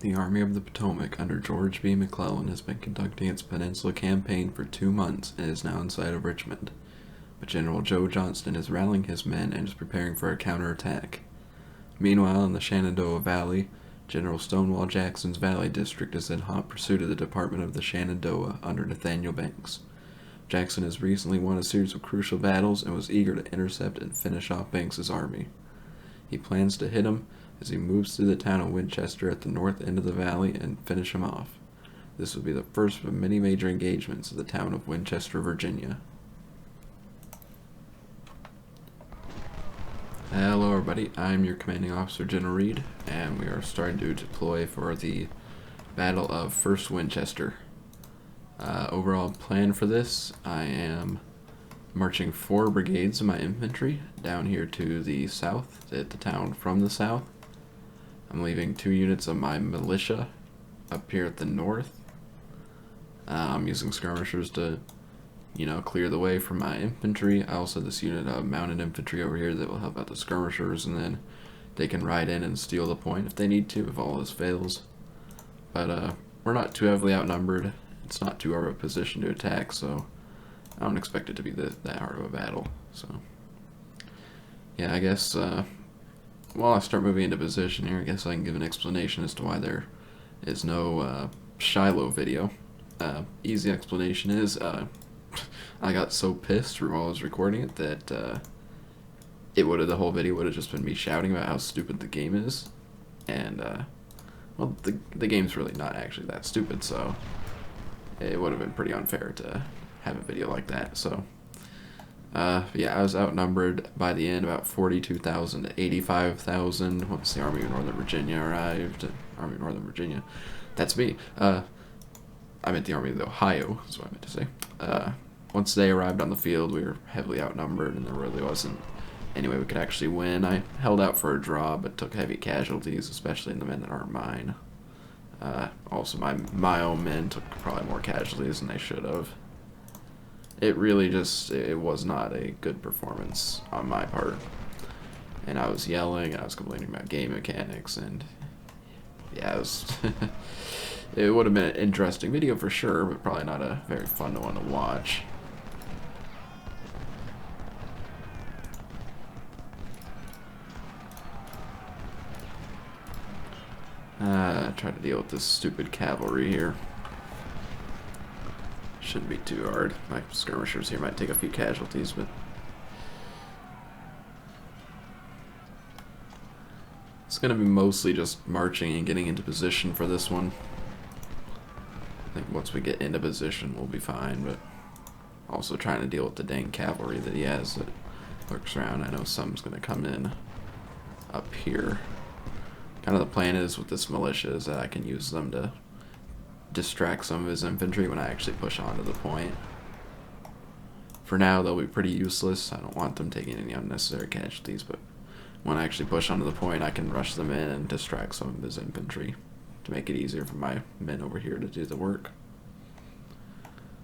The Army of the Potomac under George B. McClellan has been conducting its Peninsula Campaign for 2 months and is now in sight of Richmond. But General Joe Johnston is rallying his men and is preparing for a counterattack. Meanwhile, in the Shenandoah Valley, General Stonewall Jackson's Valley District is in hot pursuit of the Department of the Shenandoah under Nathaniel Banks. Jackson has recently won a series of crucial battles and was eager to intercept and finish off Banks's army. He plans to hit him as he moves through the town of Winchester at the north end of the valley and finish him off. This will be the first of many major engagements of the town of Winchester, Virginia. Hello everybody, I'm your commanding officer, General Reed, and we are starting to deploy for the Battle of First Winchester. Overall plan for this, I am marching 4 brigades of my infantry down here to the south, at the town from the south. I'm leaving 2 units of my militia up here at the north. I'm using skirmishers to, clear the way for my infantry. I also have this unit of mounted infantry over here that will help out the skirmishers, and then they can ride in and steal the point if they need to, if all this fails. But we're not too heavily outnumbered. It's not too hard of a position to attack, so I don't expect it to be that hard of a battle. So, yeah, I guess while I start moving into position here, I guess I can give an explanation as to why there is no Shiloh video. Easy explanation is I got so pissed while I was recording it that the whole video would have just been me shouting about how stupid the game is, and well, the game's really not actually that stupid, so it would have been pretty unfair to have a video like that. So yeah, I was outnumbered by the end, about 42,000 to 85,000 once the Army of Northern Virginia arrived. Army of Northern Virginia, that's me. I meant the Army of Ohio, is what I meant to say. Once they arrived on the field, we were heavily outnumbered, and there really wasn't any way we could actually win. I held out for a draw, but took heavy casualties, especially in the men that aren't mine. Also, my own men took probably more casualties than they should have. It really it was not a good performance on my part. And I was yelling, and I was complaining about game mechanics, and yeah, it was it would have been an interesting video for sure, but probably not a very fun one to watch. Try to deal with this stupid cavalry here. Shouldn't be too hard. My skirmishers here might take a few casualties, but it's going to be mostly just marching and getting into position for this one. I think once we get into position, we'll be fine, but also trying to deal with the dang cavalry that he has that lurks around. I know some's going to come in up here. Kind of the plan is with this militia is that I can use them to distract some of his infantry when I actually push onto the point. For now, they'll be pretty useless. I don't want them taking any unnecessary casualties, but when I actually push onto the point, I can rush them in and distract some of his infantry to make it easier for my men over here to do the work.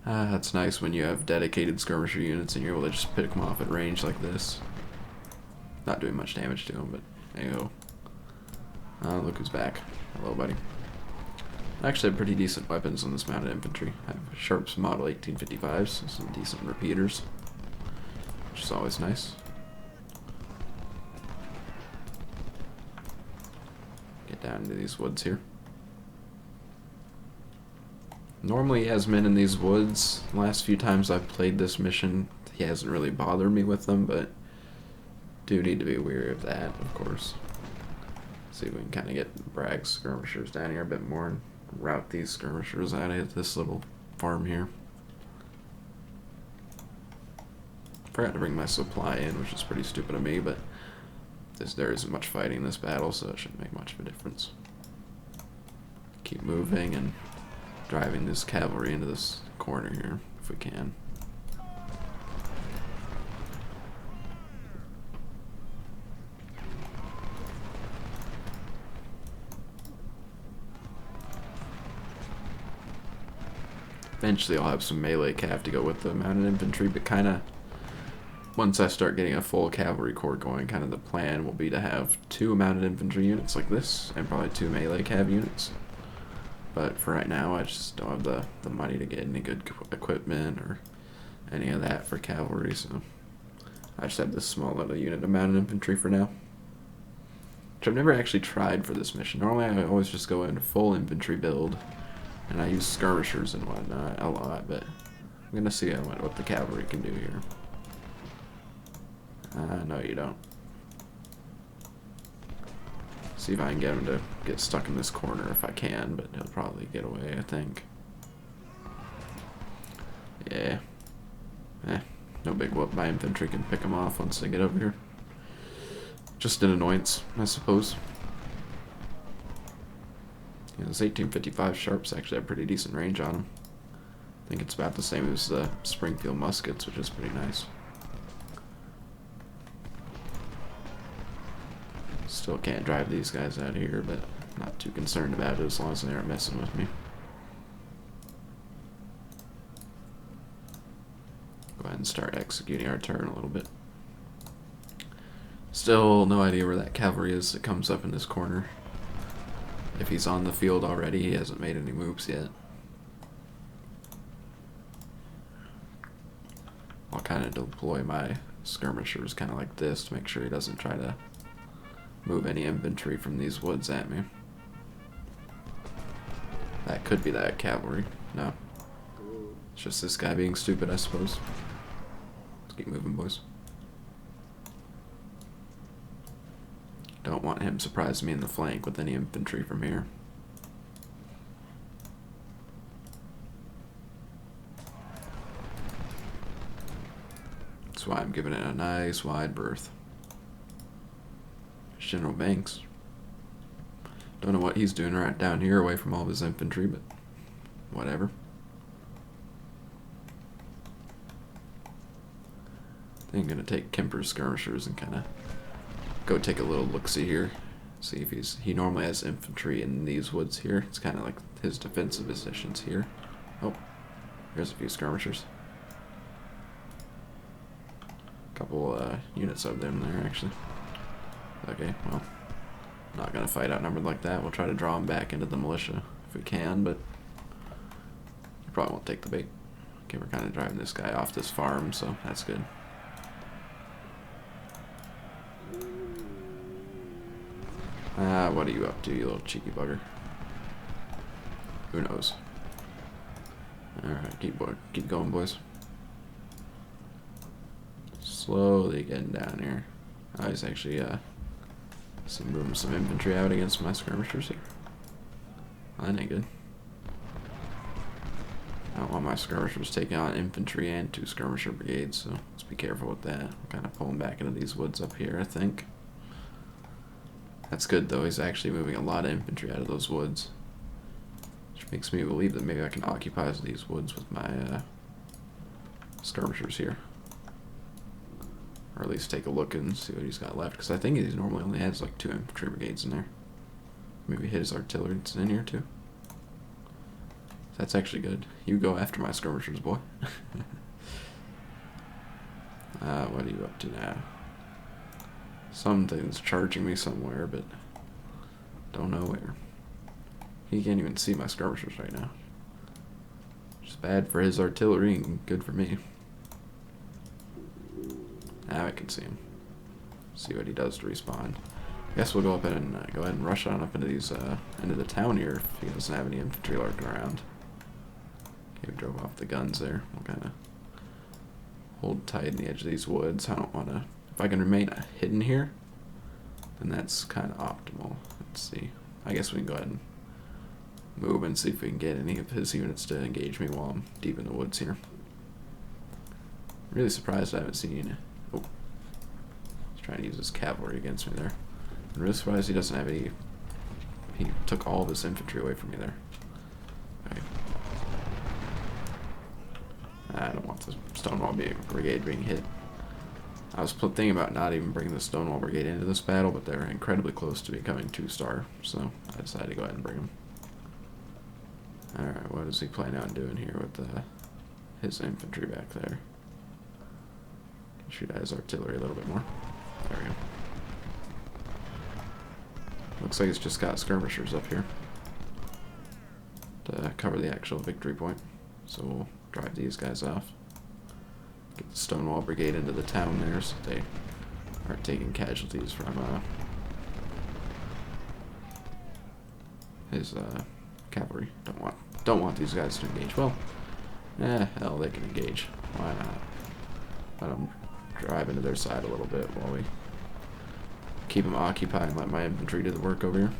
That's nice when you have dedicated skirmisher units and you're able to just pick them off at range like this. Not doing much damage to them, but there you go. Look who's back. Hello, buddy. I actually have pretty decent weapons on this mounted infantry. I have Sharps Model 1855s, so some decent repeaters, which is always nice. Get down into these woods here. Normally he has men in these woods. The last few times I've played this mission, he hasn't really bothered me with them, but do need to be wary of that, of course. See if we can kind of get Bragg's skirmishers down here a bit more and route these skirmishers out of this little farm here. Forgot to bring my supply in, which is pretty stupid of me, but there isn't much fighting in this battle, so it shouldn't make much of a difference. Keep moving and driving this cavalry into this corner here, if we can. Eventually I'll have some melee cav to go with the mounted infantry, but kind of once I start getting a full cavalry corps going, kind of the plan will be to have 2 mounted infantry units like this, and probably 2 melee cav units. But for right now, I just don't have the money to get any good equipment or any of that for cavalry, so I just have this small little unit of mounted infantry for now. Which I've never actually tried for this mission. Normally I always just go in full infantry build, and I use skirmishers and whatnot a lot, but I'm going to see what the cavalry can do here. No, you don't. See if I can get him to get stuck in this corner if I can, but he'll probably get away, I think. Yeah. No big whoop. My infantry can pick him off once they get over here. Just an annoyance, I suppose. Yeah, this 1855 Sharps actually have pretty decent range on them. I think it's about the same as the Springfield muskets, which is pretty nice. Still can't drive these guys out here, but not too concerned about it as long as they aren't messing with me. Go ahead and start executing our turn a little bit. Still no idea where that cavalry is that comes up in this corner. If he's on the field already, he hasn't made any moves yet. I'll kind of deploy my skirmishers kind of like this to make sure he doesn't try to move any infantry from these woods at me. That could be that cavalry. No. It's just this guy being stupid, I suppose. Let's keep moving, boys. Don't want him surprising me in the flank with any infantry from here. That's why I'm giving it a nice wide berth. General Banks. Don't know what he's doing right down here away from all of his infantry, but whatever. I think I'm going to take Kemper's skirmishers and kind of go take a little look-see here. See if he normally has infantry in these woods here. It's kind of like his defensive positions here. Oh, here's a few skirmishers. Couple units of them there, actually. Okay, well, not going to fight outnumbered like that. We'll try to draw him back into the militia if we can, but he probably won't take the bait. Okay, we're kind of driving this guy off this farm, so that's good. What are you up to, you little cheeky bugger? Who knows? Alright, keep going, boys. Slowly getting down here. Oh, he's actually, moving some infantry out against my skirmishers here. Well, that ain't good. I don't want my skirmishers taking on infantry and 2 skirmisher brigades, so let's be careful with that. I'm kind of pulling back into these woods up here, I think. That's good, though. He's actually moving a lot of infantry out of those woods. Which makes me believe that maybe I can occupy these woods with my skirmishers here. Or at least take a look and see what he's got left. Because I think he normally only has like 2 infantry brigades in there. Maybe his artillery's in here too. That's actually good. You go after my skirmishers, boy. What are you up to now? Something's charging me somewhere, but don't know where. He can't even see my skirmishers right now. Which is bad for his artillery and good for me. Now I can see him. See what he does to respawn. I guess we'll go up and go ahead and rush on up into these into the town here if he doesn't have any infantry lurking around. Okay, we drove off the guns there. We'll kind of hold tight in the edge of these woods. I don't want to. If I can remain hidden here, then that's kind of optimal. Let's see. I guess we can go ahead and move and see if we can get any of his units to engage me while I'm deep in the woods here. I'm really surprised I haven't seen. Oh, he's trying to use his cavalry against me there. I'm really surprised he doesn't have any. He took all of his infantry away from me there. Okay. I don't want the Stonewall Brigade being hit. I was thinking about not even bringing the Stonewall Brigade into this battle, but they're incredibly close to becoming 2-star, so I decided to go ahead and bring them. Alright, what is he planning on doing here with his infantry back there? Shoot at his artillery a little bit more. There we go. Looks like it's just got skirmishers up here to cover the actual victory point. So we'll drive these guys off. Get the Stonewall Brigade into the town there so they aren't taking casualties from his cavalry. Don't want these guys to engage. Well, hell, they can engage. Why not? Let them drive into their side a little bit while we keep them occupied and let my infantry do the work over here.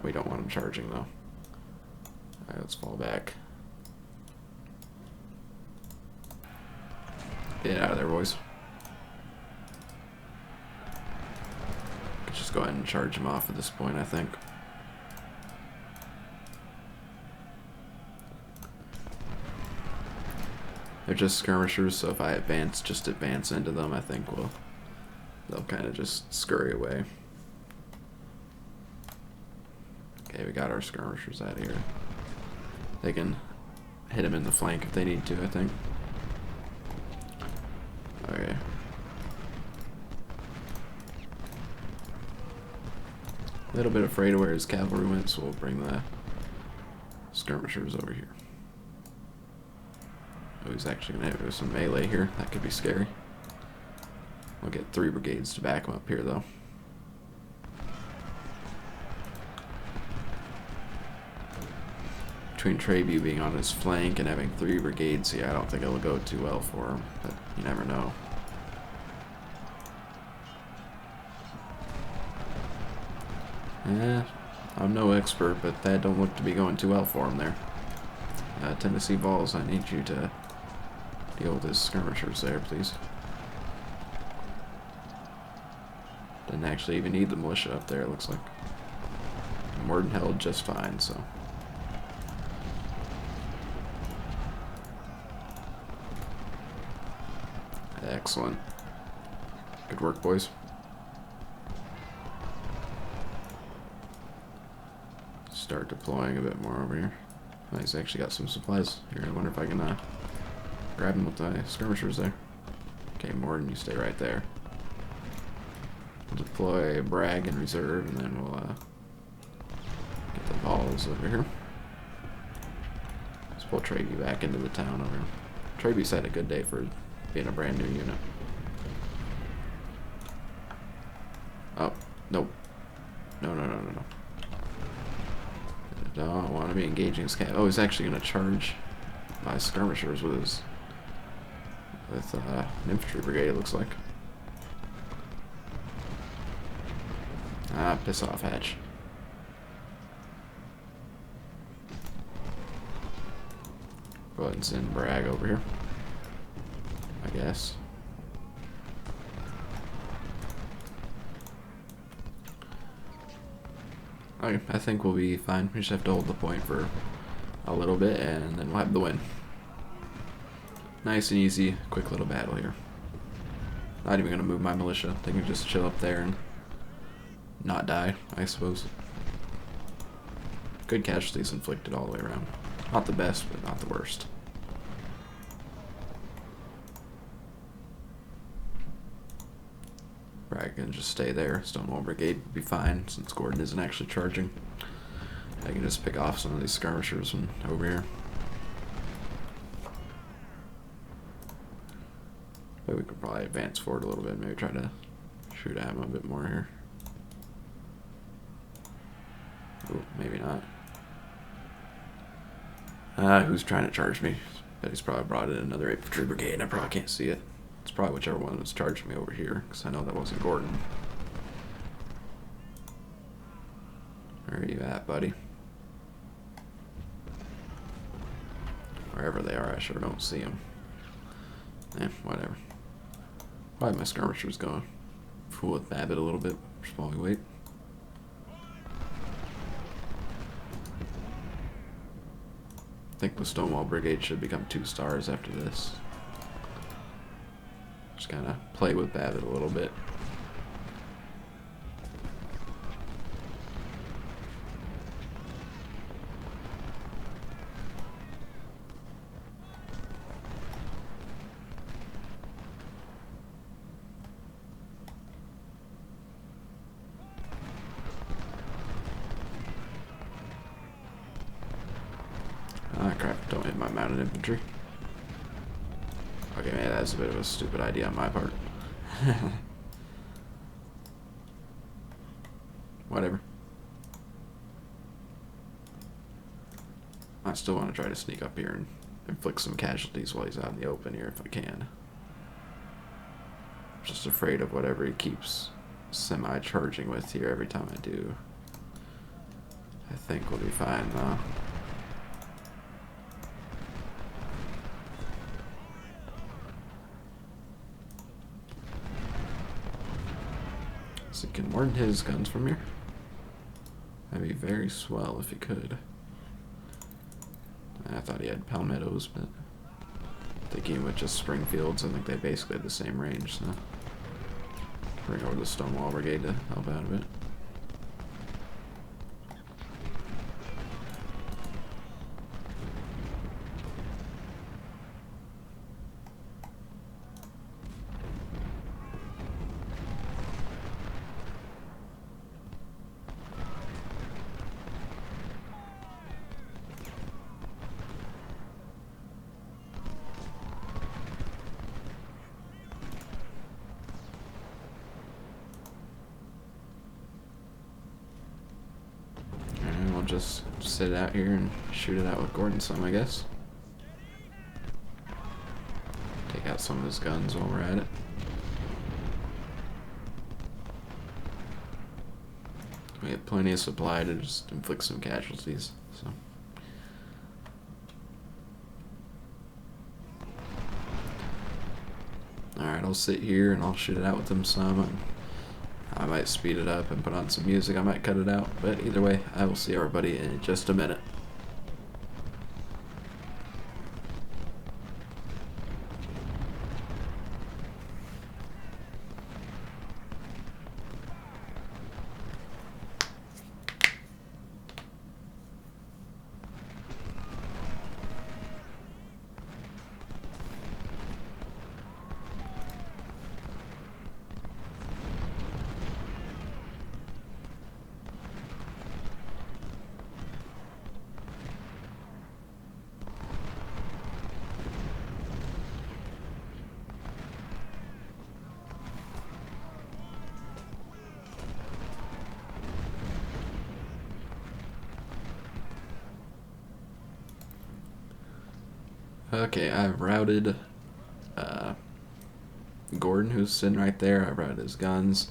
We don't want them charging, though. Alright, let's fall back. Get out of there, boys. Could just go ahead and charge them off at this point, I think. They're just skirmishers, so if I just advance into them, I think they'll kind of just scurry away. Okay, we got our skirmishers out of here. They can hit them in the flank if they need to, I think. Okay. A little bit afraid of where his cavalry went, so we'll bring the skirmishers over here. Oh, he's actually going to hit with some melee here. That could be scary. We'll get 3 brigades to back him up here, though. Between Trabue being on his flank and having 3 brigades here, I don't think it'll go too well for him, but you never know. I'm no expert, but that don't look to be going too well for him there. Tennessee Vols, I need you to deal with his skirmishers there, please. Didn't actually even need the militia up there, it looks like. Morden held just fine, so. Excellent. Good work, boys. Start deploying a bit more over here. Oh, he's actually got some supplies here. I wonder if I can grab him with my skirmishers there. Okay, Morden, you stay right there. We'll deploy Bragg in reserve, and then we'll get the balls over here. Let's pull Trabue back into the town over here. Trabue's had a good day for being a brand new unit. Oh, nope. No. I don't want to be engaging his cat. Oh, he's actually going to charge my skirmishers with an infantry brigade, it looks like. Ah, piss off, Hatch. Go ahead and send Bragg over here, I guess. Okay, I think we'll be fine. We just have to hold the point for a little bit, and then we'll have the win. Nice and easy, quick little battle here. Not even going to move my militia. They can just chill up there and not die, I suppose. Good casualties inflicted all the way around. Not the best, but not the worst. Bragg can just stay there. Stonewall Brigade will be fine since Gordon isn't actually charging. I can just pick off some of these skirmishers from over here. But we could probably advance forward a little bit, maybe try to shoot at him a bit more here. Ooh, maybe not. Who's trying to charge me? But he's probably brought in another infantry brigade and I probably can't see it. It's probably whichever one was charging me over here, because I know that wasn't Gordon. Where are you at, buddy? Wherever they are, I sure don't see them. Whatever. Why are my skirmishers going? Fool with Babbitt a little bit while we wait. I think the Stonewall Brigade should become 2 stars after this. Just kind of play with Babbitt a little bit. my mounted infantry. Okay, man, that's a bit of a stupid idea on my part. Whatever. I still want to try to sneak up here and inflict some casualties while he's out in the open here if I can. I'm just afraid of whatever he keeps semi-charging with here every time I do. I think we'll be fine though. So he can warn his guns from here. That'd be very swell if he could. I thought he had palmettos, but thinking with just Springfields, I think they basically have the same range, so bring over the Stonewall Brigade to help out a bit. Just sit out here and shoot it out with Gordon some, I guess. Take out some of his guns while we're at it. We have plenty of supply to just inflict some casualties, so. Alright, I'll sit here and I'll shoot it out with them some. And I might speed it up and put on some music. I might cut it out, but either way, I will see everybody in just a minute. Okay, I've routed Gordon, who's sitting right there. I've routed his guns.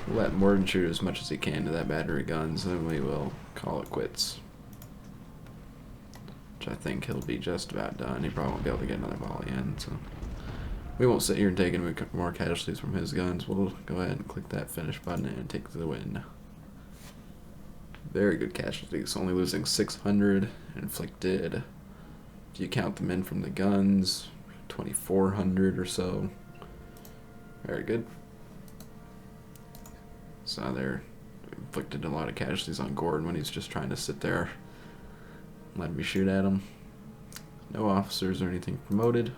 We'll let Morton shoot as much as he can to that battery guns, and then we will call it quits. Which I think he'll be just about done. He probably won't be able to get another volley in, so we won't sit here and take any more casualties from his guns. We'll go ahead and click that finish button and take the win. Very good casualties, only losing 600 inflicted. If you count them in from the guns, 2,400 or so. Very good. So they're inflicted a lot of casualties on Gordon when he's just trying to sit there and let me shoot at him. No officers or anything promoted.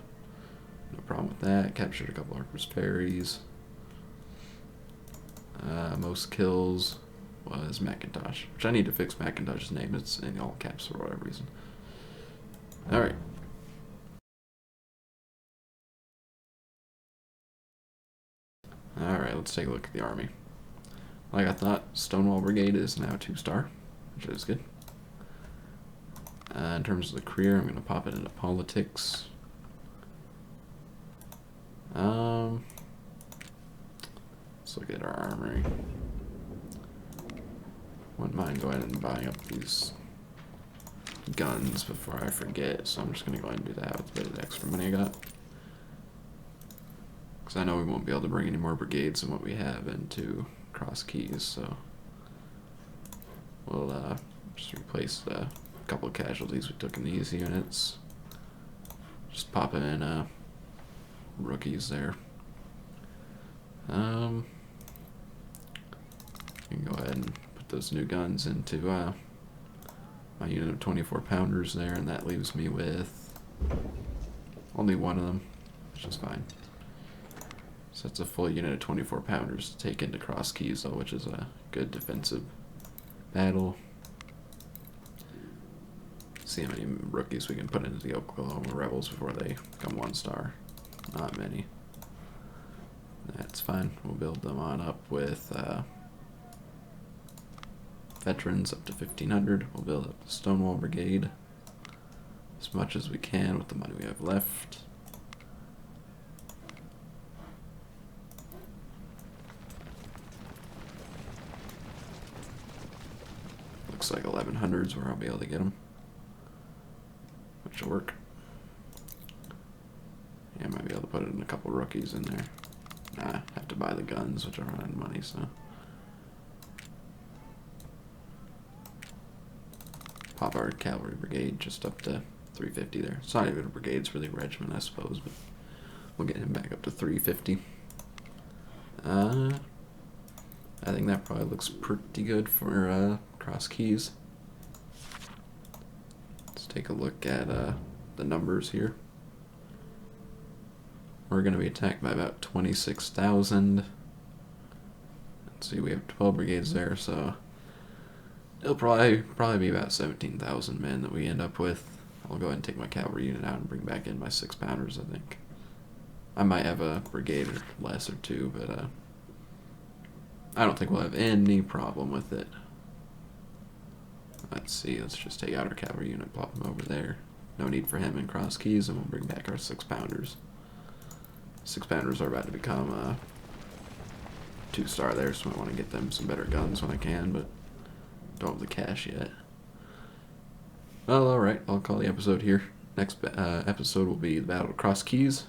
No problem with that. Captured a couple Harper's Ferries. Most kills was Macintosh, which I need to fix Macintosh's name. It's in all caps for whatever reason. Alright. Alright, let's take a look at the army. Like I thought, Stonewall Brigade is now 2-star, which is good. In terms of the career, I'm going to pop it into politics. Let's look at our armory. Wouldn't mind going and buying up these guns before I forget, so I'm just going to go ahead and do that with a bit of the extra money I got. Because I know we won't be able to bring any more brigades than what we have into Cross Keys, so we'll just replace the couple of casualties we took in these units. Just popping in rookies there. You can go ahead and put those new guns into my unit of 24-pounders there, and that leaves me with only one of them, which is fine. So that's a full unit of 24-pounders to take into Cross Keys, though, which is a good defensive battle. See how many rookies we can put into the Oklahoma Rebels before they become 1-star. Not many. That's fine. We'll build them on up with veterans up to 1,500. We'll build up the Stonewall Brigade as much as we can with the money we have left. Looks like 1,100's where I'll be able to get them. Which will work. Yeah, I might be able to put in a couple rookies in there. Nah, I have to buy the guns, which are running money, so. Pop our cavalry brigade just up to 350 there. It's not even a brigade, it's really a regiment, I suppose, but we'll get him back up to 350. I think that probably looks pretty good for Cross Keys. Let's take a look at the numbers here. We're going to be attacked by about 26,000. Let's see, we have 12 brigades there, so it'll probably be about 17,000 men that we end up with. I'll go ahead and take my cavalry unit out and bring back in my 6-pounders, I think. I might have a brigade or less or two, but I don't think we'll have any problem with it. Let's see, let's just take out our cavalry unit, plop him over there. No need for him in Cross Keys, and we'll bring back our 6-pounders. 6-pounders are about to become 2-star there, so I want to get them some better guns when I can, but don't have the cash yet. Well, alright, I'll call the episode here. Next episode will be the Battle of Cross Keys,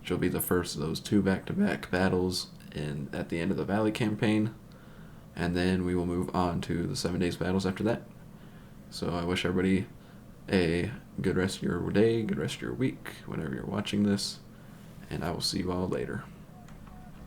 which will be the first of those 2 back-to-back battles at the end of the Valley campaign, and then we will move on to the 7 days battles after that. So I wish everybody a good rest of your day, good rest of your week, whenever you're watching this, and I will see you all later.